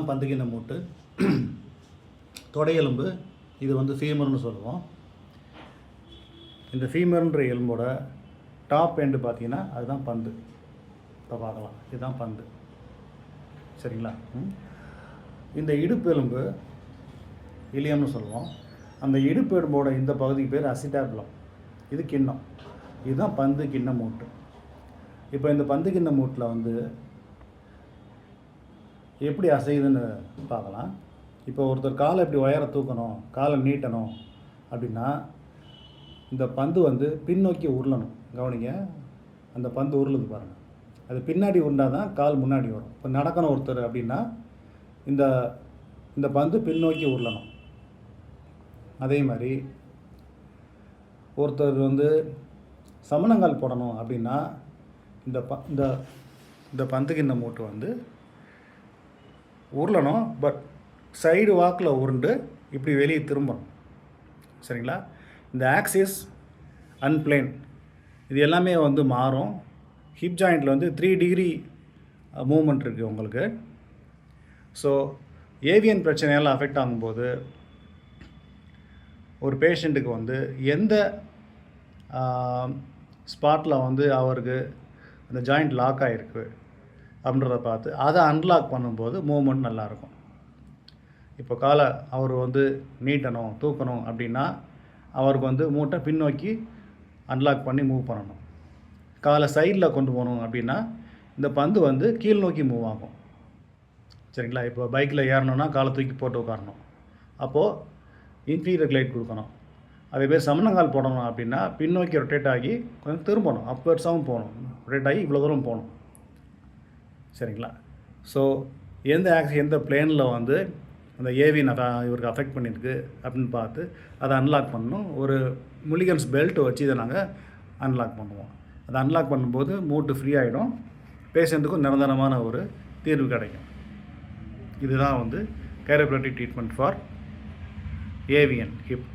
இதுதான் பந்துக்கின மூட்டு. தொடையெலும்பு இது வந்து ஃபீமர்னு சொல்லுவோம். இந்த ஃபீமர்ன்ற எலும்போட டாப் எண்டு பார்த்தீங்கன்னா அதுதான் பந்து. இப்போ பார்க்கலாம், இதுதான் பந்து. சரிங்களா? இந்த இடுப்பு எலும்பு இலியம்னு சொல்லுவோம். அந்த இடுப்பு எலும்போட இந்த பகுதிக்கு பேர் அசிட்டாபுலம். இது கிண்ணம். இதுதான் பந்து கிண்ண மூட்டு. இப்போ இந்த பந்து கிண்ண மூட்டில் வந்து எப்படி அசையுதுன்னு பார்க்கலாம். இப்போ ஒருத்தர் காலை இப்படி உயர தூக்கணும், காலை நீட்டணும் அப்படின்னா இந்த பந்து வந்து பின்னோக்கி உருளணும். கவனிங்க, அந்த பந்து உருளுது பாருங்கள். அது பின்னாடி உருண்டால் தான் கால் முன்னாடி வரும். இப்போ நடக்கணும் ஒருத்தர் அப்படின்னா இந்த இந்த பந்து பின்னோக்கி உருளணும். அதே மாதிரி ஒருத்தர் வந்து சமணங்கால் போடணும் அப்படின்னா இந்த இந்த பந்து கிண்ண மூட்டு வந்து உருளணும். பட் சைடு வாக்கில் உருண்டு இப்படி வெளியே திரும்பணும். சரிங்களா? இந்த ஆக்சிஸ் அன்பிளேன் இது எல்லாமே வந்து மாறும். ஹிப் ஜாயிண்டில் வந்து 3 டிகிரி மூமெண்ட் இருக்குது உங்களுக்கு. ஸோ ஏவியன் பிரச்சனையால் அஃபெக்ட் ஆகும்போது ஒரு பேஷண்ட்டுக்கு வந்து எந்த ஸ்பாட்டில் வந்து அவருக்கு அந்த ஜாயிண்ட் லாக் ஆகிருக்கு அப்படின்றத பார்த்து அதை அன்லாக் பண்ணும்போது மூமெண்ட் நல்லாயிருக்கும். இப்போ காலை அவர் வந்து நீட்டணும், தூக்கணும் அப்படின்னா அவருக்கு வந்து மூட்டை பின்னோக்கி அன்லாக் பண்ணி மூவ் பண்ணணும். காலை சைடில் கொண்டு போகணும் அப்படின்னா இந்த பந்து வந்து கீழ் நோக்கி மூவ் ஆகும். சரிங்களா? இப்போ பைக்கில் ஏறணுன்னா காலை தூக்கி போட்டு உட்காரணும். அப்போது இன்ஃபீரியர் கிளைட் கொடுக்கணும். அதே பேர் சமணங்கால் போடணும் அப்படின்னா பின்னோக்கி ரொட்டேட் ஆகி கொஞ்சம் திரும்பணும், அப்வர்ட்ஸாகவும் போகணும், ரொட்டேட் ஆகி இவ்வளோ தூரம் போகணும். சரிங்களா? ஸோ எந்த பிளேனில் வந்து அந்த ஏவியன் இவருக்கு அஃபெக்ட் பண்ணியிருக்கு அப்படின்னு பார்த்து அதை அன்லாக் பண்ணணும். ஒரு முலிகன்ஸ் பெல்ட் வச்சு இதை நாங்கள் அன்லாக் பண்ணுவோம். அதை அன்லாக் பண்ணும்போது மூட்டு ஃப்ரீ ஆகிடும். பேஷண்ட்டுக்கும் நிரந்தரமான ஒரு தீர்வு கிடைக்கும். இதுதான் வந்து chiropractic treatment for avian hip.